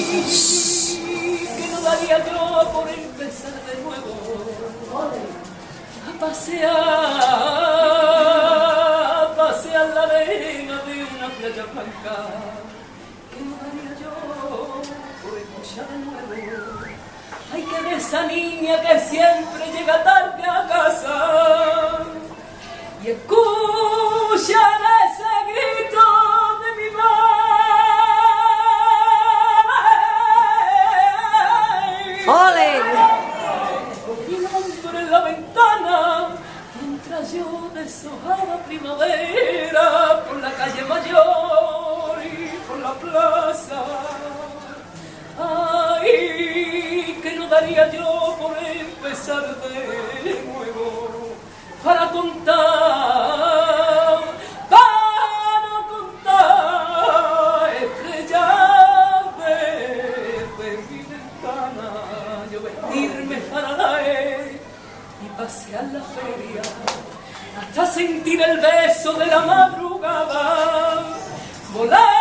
que no daría yo por empezar de nuevo a pasear la arena de una playa blanca, que no daría yo por escuchar de nuevo, ay, que de esa niña que siempre llega tarde a casa y escucha ese grito de mi madre. ¡Ole! Mi nombre en la ventana, mientras yo deshojaba primavera por la calle mayor y por la plaza. Ay, que no daría yo por empezar de nuevo para contar estrellas de mi ventana, yo vestirme para la y pasear la feria hasta sentir el beso de la madrugada, volar